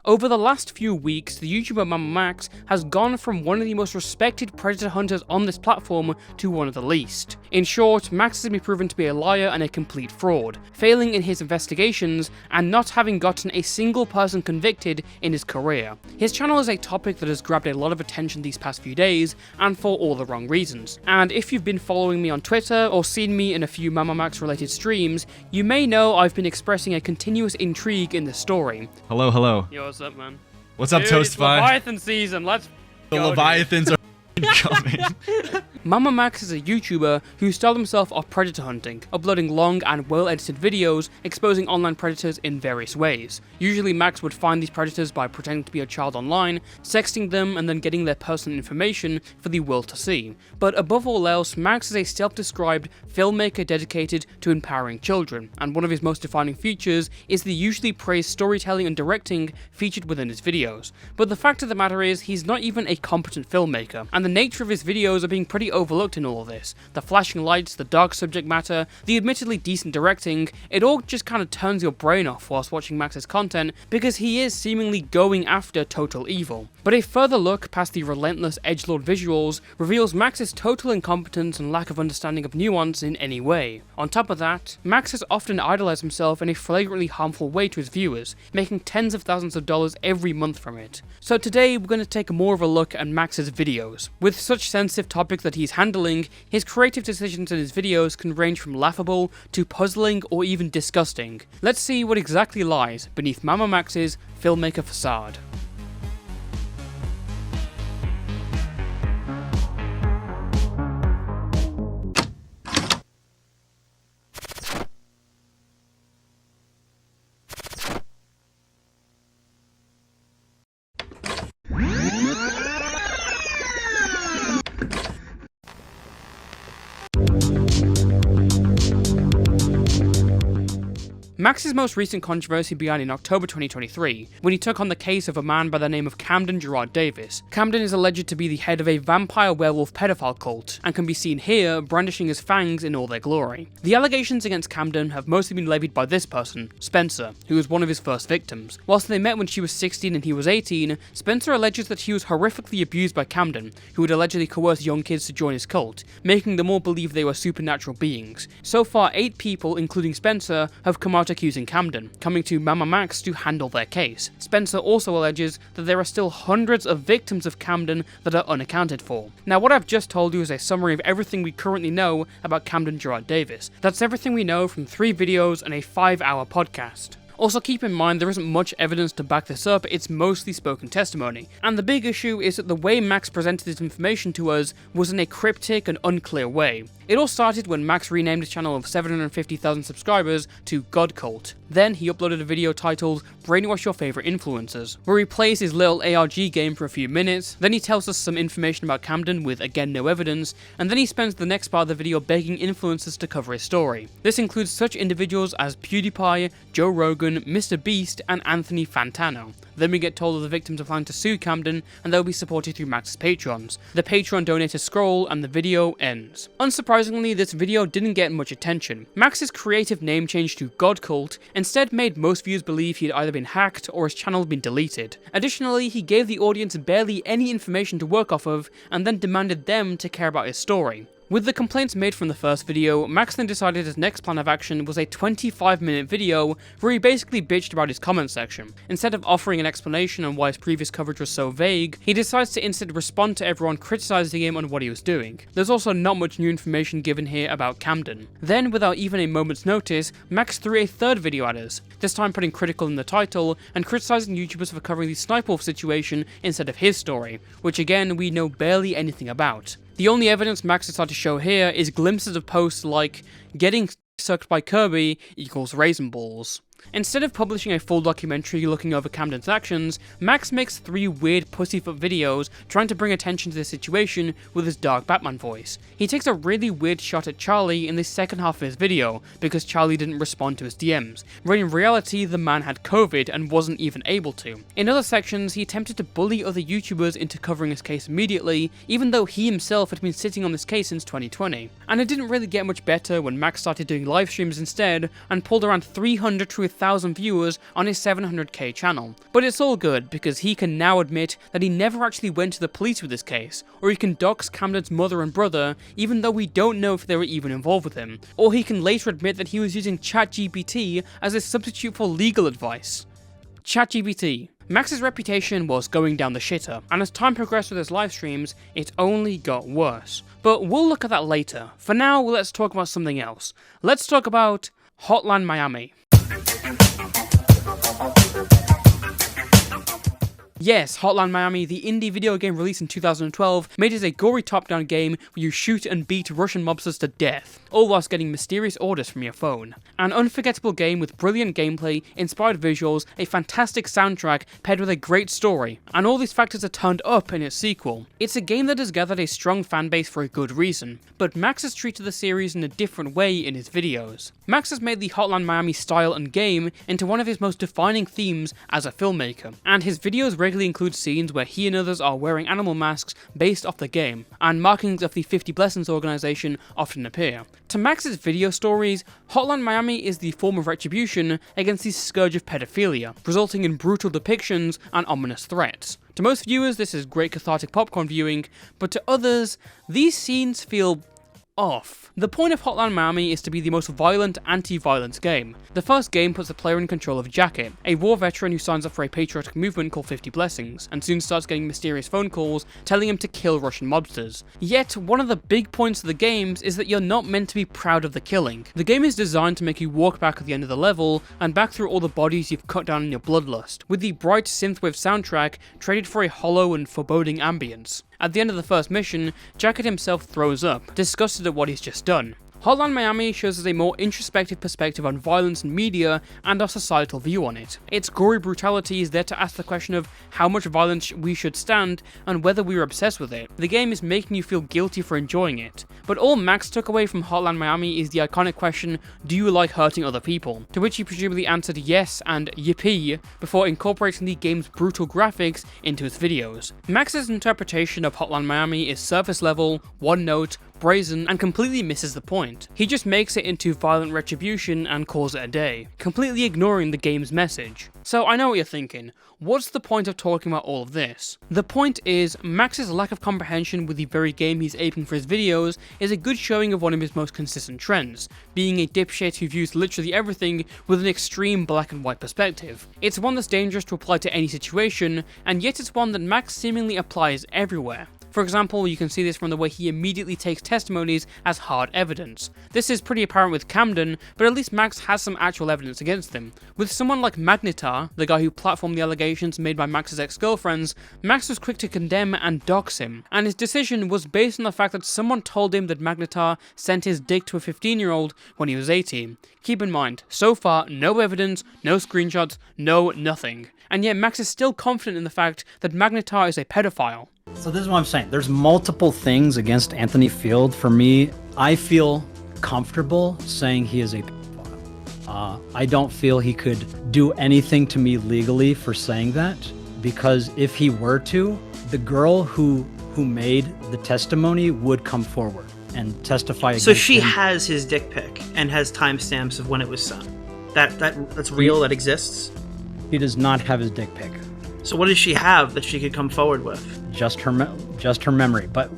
Over the last few weeks, the YouTuber Mama Max has gone from one of the most respected predator hunters on this platform to one of the least. In short, Max has been proven to be a liar and a complete fraud, failing in his investigations and not having gotten a single person convicted in his career. His channel is a topic that has grabbed a lot of attention these past few days, and for all the wrong reasons. And if you've been following me on Twitter or seen me in a few Mama Max related streams, you may know I've been expressing a continuous intrigue in this story. Hello, hello. Yo, what's up, man? What's up, Dude, Toast it's Fun? Leviathan season, let's The go, Leviathans are coming. Mama Max is a YouTuber who styled himself off predator hunting, uploading long and well-edited videos exposing online predators in various ways. Usually Max would find these predators by pretending to be a child online, sexting them and then getting their personal information for the world to see. But above all else, Max is a self-described filmmaker dedicated to empowering children, and one of his most defining features is the usually praised storytelling and directing featured within his videos. But the fact of the matter is, he's not even a competent filmmaker, and the nature of his videos are being pretty overlooked in all of this. The flashing lights, the dark subject matter, the admittedly decent directing, it all just kind of turns your brain off whilst watching Max's content because he is seemingly going after total evil. But a further look past the relentless edgelord visuals reveals Max's total incompetence and lack of understanding of nuance in any way. On top of that, Max has often idolized himself in a flagrantly harmful way to his viewers, making tens of thousands of dollars every month from it. So today we're going to take more of a look at Max's videos. With such sensitive topics that he's handling, his creative decisions in his videos can range from laughable to puzzling or even disgusting. Let's see what exactly lies beneath Mama Max's filmmaker facade. Max's most recent controversy began in October 2023, when he took on the case of a man by the name of Camden Gerard Davis. Camden is alleged to be the head of a vampire werewolf pedophile cult, and can be seen here brandishing his fangs in all their glory. The allegations against Camden have mostly been levied by this person, Spencer, who was one of his first victims. Whilst they met when she was 16 and he was 18, Spencer alleges that he was horrifically abused by Camden, who would allegedly coerce young kids to join his cult, making them all believe they were supernatural beings. So far, 8 people, including Spencer, have come out accusing Camden, coming to Mama Max to handle their case. Spencer also alleges that there are still hundreds of victims of Camden that are unaccounted for. Now, what I've just told you is a summary of everything we currently know about Camden Gerard Davis. That's everything we know from 3 videos and a 5-hour podcast. Also keep in mind there isn't much evidence to back this up, it's mostly spoken testimony. And the big issue is that the way Max presented this information to us was in a cryptic and unclear way. It all started when Max renamed his channel of 750,000 subscribers to God Cult. Then he uploaded a video titled Brainwash Your Favorite Influencers, where he plays his little ARG game for a few minutes, then he tells us some information about Camden with again no evidence, and then he spends the next part of the video begging influencers to cover his story. This includes such individuals as PewDiePie, Joe Rogan, Mr. Beast, and Anthony Fantano. Then we get told that the victims are planning to sue Camden, and they'll be supported through Max's Patrons. The Patreon donators scroll, and the video ends. Unsurprisingly, this video didn't get much attention. Max's creative name change to God Cult instead made most viewers believe he had either been hacked or his channel had been deleted. Additionally, he gave the audience barely any information to work off of, and then demanded them to care about his story. With the complaints made from the first video, Max then decided his next plan of action was a 25-minute video where he basically bitched about his comment section. Instead of offering an explanation on why his previous coverage was so vague, he decides to instead respond to everyone criticizing him on what he was doing. There's also not much new information given here about Camden. Then, without even a moment's notice, Max threw a third video at us, this time putting critical in the title and criticizing YouTubers for covering the Snipe Wolf situation instead of his story, which again we know barely anything about. The only evidence Max decided to show here is glimpses of posts like, getting sucked by Kirby equals raisin balls. Instead of publishing a full documentary looking over Camden's actions, Max makes 3 weird pussyfoot videos trying to bring attention to the situation with his dark Batman voice. He takes a really weird shot at Charlie in the second half of his video because Charlie didn't respond to his DMs, when in reality the man had COVID and wasn't even able to. In other sections, he attempted to bully other YouTubers into covering his case immediately, even though he himself had been sitting on this case since 2020. And it didn't really get much better when Max started doing live streams instead and pulled around 300 true 100,000 viewers on his 700k channel. But it's all good, because he can now admit that he never actually went to the police with this case, or he can dox Camden's mother and brother even though we don't know if they were even involved with him, or he can later admit that he was using ChatGPT as a substitute for legal advice. ChatGPT. Max's reputation was going down the shitter, and as time progressed with his live streams, it only got worse. But we'll look at that later. For now, let's talk about something else. Let's talk about Hotline Miami. Yes, Hotline Miami, the indie video game released in 2012, made it a gory top-down game where you shoot and beat Russian mobsters to death, all whilst getting mysterious orders from your phone. An unforgettable game with brilliant gameplay, inspired visuals, a fantastic soundtrack paired with a great story, and all these factors are turned up in its sequel. It's a game that has gathered a strong fanbase for a good reason, but Max has treated the series in a different way in his videos. Max has made the Hotline Miami style and game into one of his most defining themes as a filmmaker, and his videos regularly include scenes where he and others are wearing animal masks based off the game, and markings of the 50 Blessings organization often appear. To Max's video stories, Hotline Miami is the form of retribution against the scourge of pedophilia, resulting in brutal depictions and ominous threats. To most viewers, this is great cathartic popcorn viewing, but to others, these scenes feel off. The point of Hotline Miami is to be the most violent anti-violence game. The first game puts the player in control of Jacket, a war veteran who signs up for a patriotic movement called 50 Blessings, and soon starts getting mysterious phone calls telling him to kill Russian mobsters. Yet, one of the big points of the games is that you're not meant to be proud of the killing. The game is designed to make you walk back at the end of the level, and back through all the bodies you've cut down in your bloodlust, with the bright synthwave soundtrack traded for a hollow and foreboding ambience. At the end of the first mission, Jacket himself throws up, disgusted at what he's just done. Hotline Miami shows us a more introspective perspective on violence in media and our societal view on it. Its gory brutality is there to ask the question of how much violence we should stand and whether we are obsessed with it. The game is making you feel guilty for enjoying it. But all Max took away from Hotline Miami is the iconic question, do you like hurting other people? To which he presumably answered yes and yippee before incorporating the game's brutal graphics into his videos. Max's interpretation of Hotline Miami is surface level, one note, brazen, and completely misses the point. He just makes it into violent retribution and calls it a day, completely ignoring the game's message. So I know what you're thinking, what's the point of talking about all of this? The point is, Max's lack of comprehension with the very game he's aping for his videos is a good showing of one of his most consistent trends, being a dipshit who views literally everything with an extreme black and white perspective. It's one that's dangerous to apply to any situation, and yet it's one that Max seemingly applies everywhere. For example, you can see this from the way he immediately takes testimonies as hard evidence. This is pretty apparent with Camden, but at least Max has some actual evidence against him. With someone like Magnetar, the guy who platformed the allegations made by Max's ex-girlfriends, Max was quick to condemn and dox him, and his decision was based on the fact that someone told him that Magnetar sent his dick to a 15-year-old when he was 18. Keep in mind, so far, no evidence, no screenshots, no nothing. And yet Max is still confident in the fact that Magnetar is a pedophile. So this is what I'm saying. There's multiple things against Anthony Field. For me, I feel comfortable saying he is a pedophile. I don't feel he could do anything to me legally for saying that, because if he were to, the girl who made the testimony would come forward and testify against So she him. has his dick pic and has timestamps of when it was sent. That's real, that exists? He does not have his dick pic. So what does she have that she could come forward with? Just her memory. But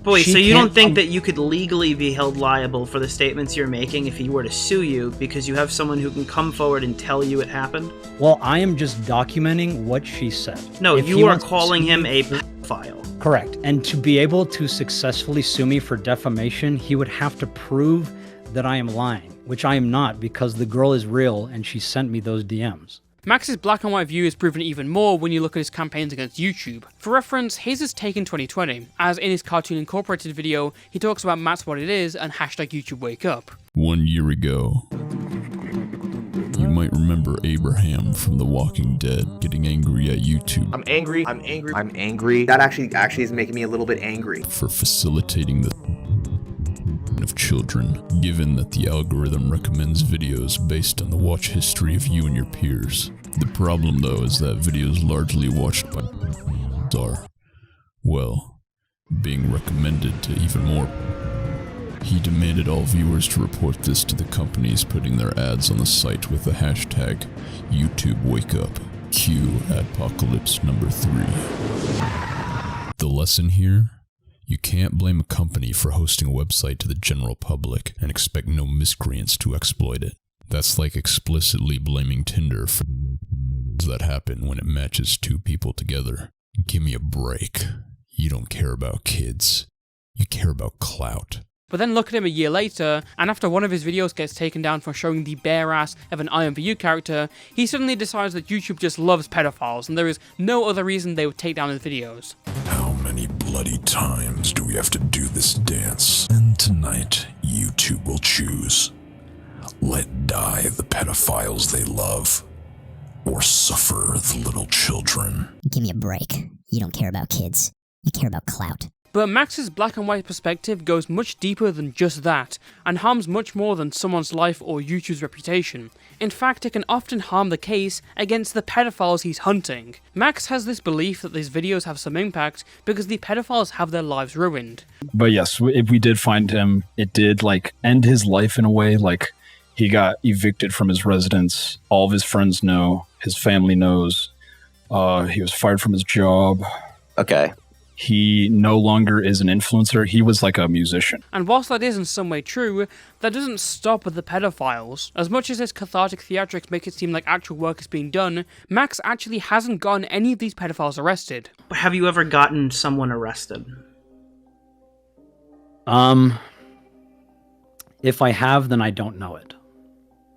wait, she so you can't don't think come- that you could legally be held liable for the statements you're making if he were to sue you because you have someone who can come forward and tell you it happened? Well, I am just documenting what she said. No, If he you are wants to calling sue him me- a pedophile. Correct. And to be able to successfully sue me for defamation, he would have to prove that I am lying, which I am not, because the girl is real and she sent me those DMs. Max's black and white view is proven even more when you look at his campaigns against YouTube. For reference, his is taken 2020, as in his Cartoon Incorporated video, he talks about Matt's What It Is and hashtag YouTube Wake Up. 1 year ago, you might remember Abraham from The Walking Dead getting angry at YouTube I'm angry. That actually is making me a little bit angry. for facilitating the of children, given that the algorithm recommends videos based on the watch history of you and your peers. The problem, though, is that videos largely watched by are, well, being recommended to even more. He demanded all viewers to report this to the companies putting their ads on the site with the hashtag YouTubeWakeUp. Cue Adpocalypse number 3. The lesson here? You can't blame a company for hosting a website to the general public and expect no miscreants to exploit it. That's like explicitly blaming Tinder for the that happen when it matches two people together. Give me a break. You don't care about kids. You care about clout. But then look at him a year later, and after one of his videos gets taken down for showing the bare ass of an IMVU character, he suddenly decides that YouTube just loves pedophiles, and there is no other reason they would take down his videos. How many bloody times do we have to do this dance? And tonight, YouTube will choose. Let die the pedophiles they love, or suffer the little children. Give me a break. You don't care about kids. You care about clout. But Max's black and white perspective goes much deeper than just that, and harms much more than someone's life or YouTube's reputation. In fact, it can often harm the case against the pedophiles he's hunting. Max has this belief that these videos have some impact because the pedophiles have their lives ruined. But yes, if we did find him, it did end his life in a way. He got evicted from his residence. All of his friends know. His family knows. He was fired from his job. Okay. He no longer is an influencer. He was like a musician. And whilst that is in some way true, that doesn't stop with the pedophiles. As much as his cathartic theatrics make it seem like actual work is being done, Max actually hasn't gotten any of these pedophiles arrested. Have you ever gotten someone arrested? If I have, then I don't know it.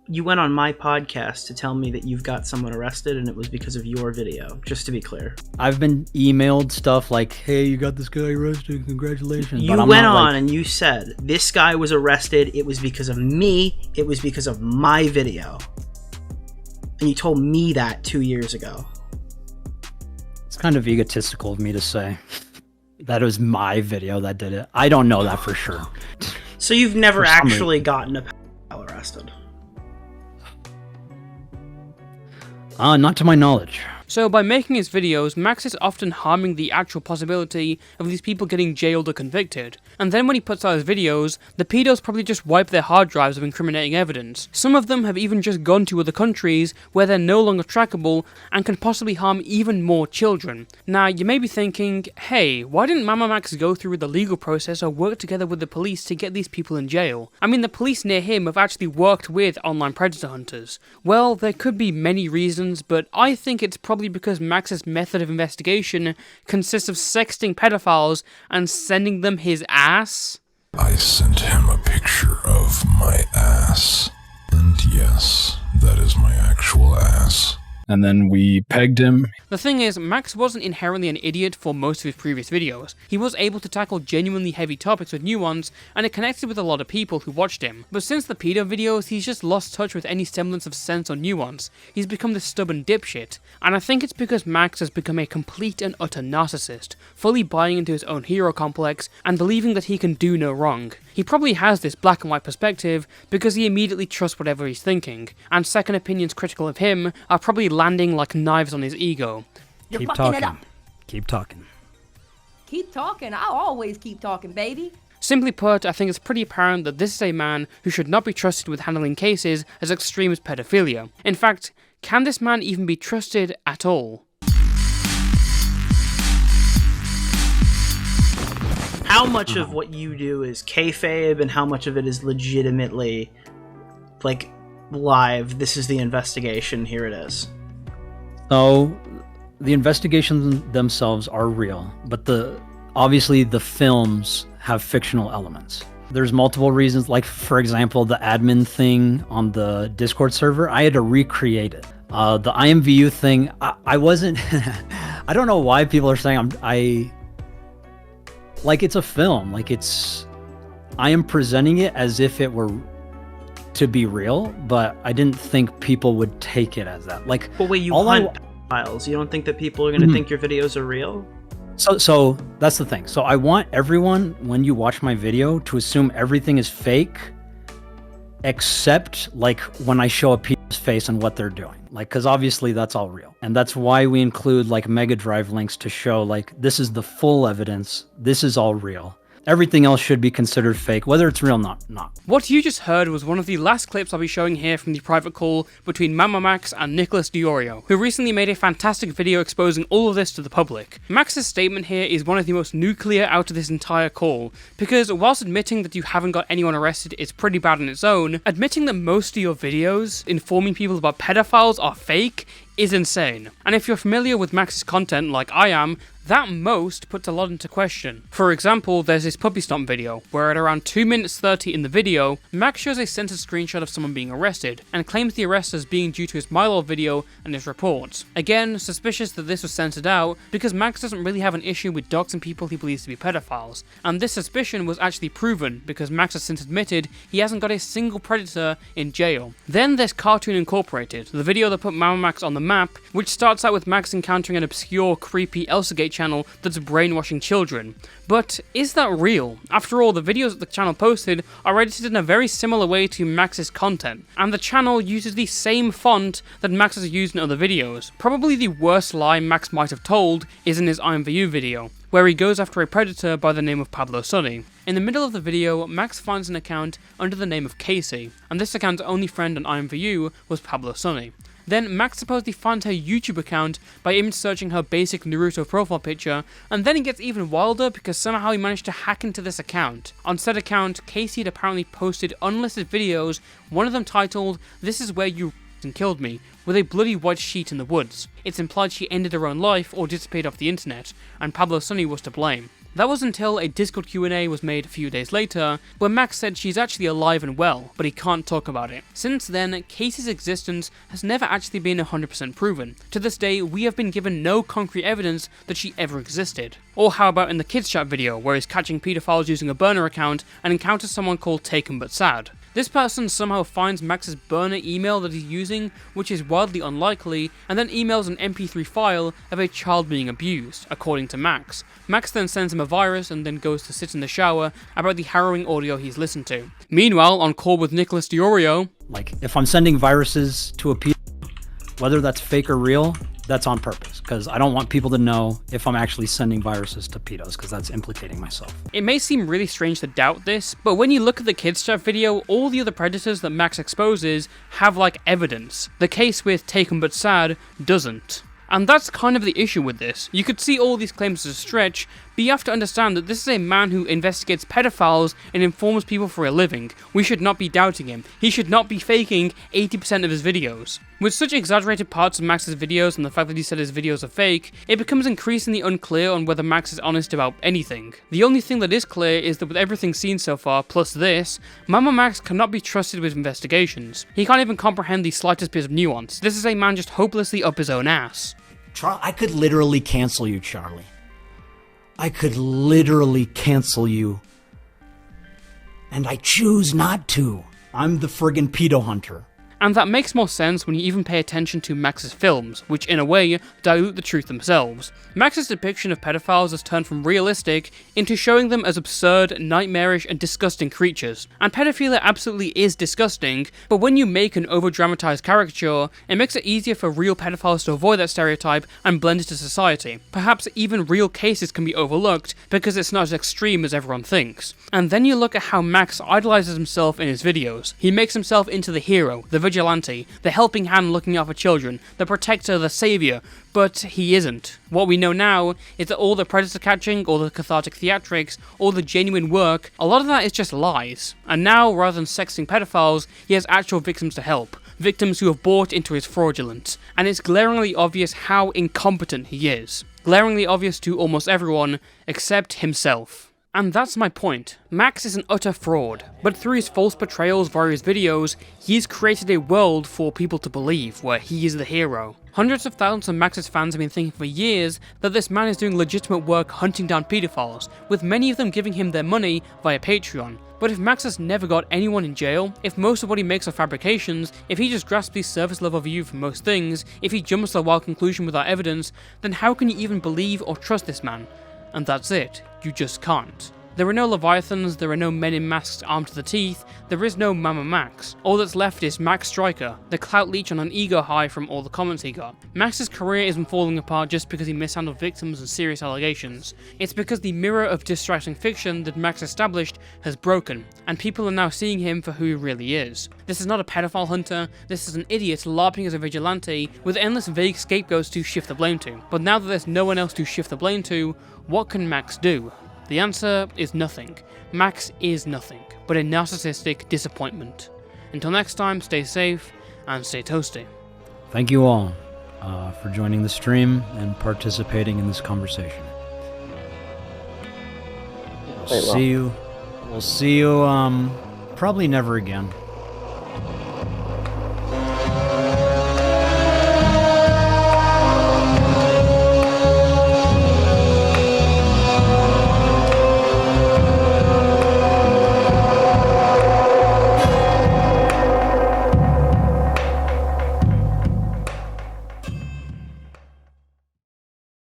You went on my podcast to tell me that you've got someone arrested and it was because of your video, just to be clear. I've been emailed stuff like, hey, you got this guy arrested, congratulations. You went on and you said, this guy was arrested, it was because of me, it was because of my video. And you told me that 2 years ago. It's kind of egotistical of me to say that it was my video that did it. I don't know that for sure. So you've never actually gotten a pedophile arrested? Not to my knowledge. So by making his videos, Max is often harming the actual possibility of these people getting jailed or convicted. And then when he puts out his videos, the pedos probably just wipe their hard drives of incriminating evidence. Some of them have even just gone to other countries where they're no longer trackable and can possibly harm even more children. Now, you may be thinking, hey, why didn't Mama Max go through with the legal process or work together with the police to get these people in jail? I mean, the police near him have actually worked with online predator hunters. Well, there could be many reasons, but I think it's probably because Max's method of investigation consists of sexting pedophiles and sending them his ass. I sent him a picture of my ass. And yes, that is my actual ass. And then we pegged him. The thing is, Max wasn't inherently an idiot for most of his previous videos. He was able to tackle genuinely heavy topics with nuance, and it connected with a lot of people who watched him. But since the pedo videos, he's just lost touch with any semblance of sense or nuance. He's become this stubborn dipshit. And I think it's because Max has become a complete and utter narcissist, fully buying into his own hero complex and believing that he can do no wrong. He probably has this black and white perspective because he immediately trusts whatever he's thinking, and second opinions critical of him are probably landing like knives on his ego. You're Keep fucking talking. it up. Keep talking. Keep talking. I'll always keep talking, baby. Simply put, I think it's pretty apparent that this is a man who should not be trusted with handling cases as extreme as pedophilia. In fact, can this man even be trusted at all? How much of what you do is kayfabe and how much of it is legitimately, live, this is the investigation, here it is? So, the investigations themselves are real, but obviously the films have fictional elements. There's multiple reasons, like for example, the admin thing on the Discord server, I had to recreate it. The IMVU thing, I wasn't, I don't know why people are saying it's a film, I am presenting it as if it were to be real, but I didn't think people would take it as that. But wait, you hunt pedophiles. You don't think that people are going to think your videos are real? So that's the thing. So I want everyone, when you watch my video, to assume everything is fake, except when I show a people's face and what they're doing. Because obviously that's all real. And that's why we include Mega Drive links to show this is the full evidence. This is all real. Everything else should be considered fake, whether it's real or not. What you just heard was one of the last clips I'll be showing here from the private call between Mama Max and Nicholas Diorio, who recently made a fantastic video exposing all of this to the public. Max's statement here is one of the most nuclear out of this entire call, because whilst admitting that you haven't got anyone arrested is pretty bad on its own, admitting that most of your videos informing people about pedophiles are fake is insane. And if you're familiar with Max's content like I am, that most puts a lot into question. For example, there's this puppy stomp video, where at around 2 minutes 30 in the video, Max shows a censored screenshot of someone being arrested, and claims the arrest as being due to his Milo video and his reports. Again, suspicious that this was censored out, because Max doesn't really have an issue with doxing people he believes to be pedophiles, and this suspicion was actually proven, because Max has since admitted he hasn't got a single predator in jail. Then there's Cartoon Incorporated, the video that put Mama Max on the map, which starts out with Max encountering an obscure, creepy Elsagate channel that's brainwashing children. But is that real? After all, the videos that the channel posted are edited in a very similar way to Max's content, and the channel uses the same font that Max has used in other videos. Probably the worst lie Max might have told is in his IMVU video, where he goes after a predator by the name of Pablo Sonny. In the middle of the video, Max finds an account under the name of Casey, and this account's only friend on IMVU was Pablo Sonny. Then Max supposedly finds her YouTube account by image searching her basic Naruto profile picture, and then it gets even wilder because somehow he managed to hack into this account. On said account, Casey had apparently posted unlisted videos, one of them titled, "This is where you and killed me," with a bloody white sheet in the woods. It's implied she ended her own life or disappeared off the internet, and Pablo Sonny was to blame. That was until a Discord Q&A was made a few days later, where Max said she's actually alive and well, but he can't talk about it. Since then, Casey's existence has never actually been 100% proven. To this day, we have been given no concrete evidence that she ever existed. Or how about in the Kids Chat video, where he's catching pedophiles using a burner account and encounters someone called Taken But Sad. This person somehow finds Max's burner email that he's using, which is wildly unlikely, and then emails an MP3 file of a child being abused, according to Max. Max then sends him a virus and then goes to sit in the shower about the harrowing audio he's listened to. Meanwhile, on call with Nicholas Diorio, Like, if I'm sending viruses to a pedo, whether that's fake or real, that's on purpose, because I don't want people to know if I'm actually sending viruses to pedos, because that's implicating myself. It may seem really strange to doubt this, but when you look at the Kids Chat video, all the other predators that Max exposes have like evidence. The case with Taken But Sad doesn't. And that's kind of the issue with this. You could see all these claims as a stretch, but you have to understand that this is a man who investigates pedophiles and informs people for a living. We should not be doubting him. He should not be faking 80% of his videos. With such exaggerated parts of Max's videos and the fact that he said his videos are fake, it becomes increasingly unclear on whether Max is honest about anything. The only thing that is clear is that with everything seen so far, plus this, Mama Max cannot be trusted with investigations. He can't even comprehend the slightest bit of nuance. This is a man just hopelessly up his own ass. I could literally cancel you, Charlie. I could literally cancel you. And I choose not to. I'm the friggin' pedo hunter. And that makes more sense when you even pay attention to Max's films, which in a way dilute the truth themselves. Max's depiction of pedophiles has turned from realistic into showing them as absurd, nightmarish, and disgusting creatures. And pedophilia absolutely is disgusting, but when you make an over-dramatized caricature, it makes it easier for real pedophiles to avoid that stereotype and blend into society. Perhaps even real cases can be overlooked because it's not as extreme as everyone thinks. And then you look at how Max idolizes himself in his videos. He makes himself into the hero, the vigilante, the helping hand looking out for children, the protector, the savior, but he isn't. What we know now is that all the predator catching, all the cathartic theatrics, all the genuine work, a lot of that is just lies. And now, rather than sexting pedophiles, he has actual victims to help. Victims who have bought into his fraudulence. And it's glaringly obvious how incompetent he is. Glaringly obvious to almost everyone, except himself. And that's my point. Max is an utter fraud, but through his false portrayals via his videos, he's created a world for people to believe, where he is the hero. Hundreds of thousands of Max's fans have been thinking for years that this man is doing legitimate work hunting down pedophiles, with many of them giving him their money via Patreon. But if Max has never got anyone in jail, if most of what he makes are fabrications, if he just grasps the surface level view for most things, if he jumps to a wild conclusion without evidence, then how can you even believe or trust this man? And that's it. You just can't. There are no Leviathans, there are no men in masks armed to the teeth, there is no Mama Max. All that's left is Max Striker, the clout leech on an ego high from all the comments he got. Max's career isn't falling apart just because he mishandled victims and serious allegations. It's because the mirror of distracting fiction that Max established has broken, and people are now seeing him for who he really is. This is not a pedophile hunter, this is an idiot LARPing as a vigilante with endless vague scapegoats to shift the blame to. But now that there's no one else to shift the blame to, what can Max do? The answer is nothing. Max is nothing, but a narcissistic disappointment. Until next time, stay safe and stay toasty. Thank you all for joining the stream and participating in this conversation. We'll see you probably never again.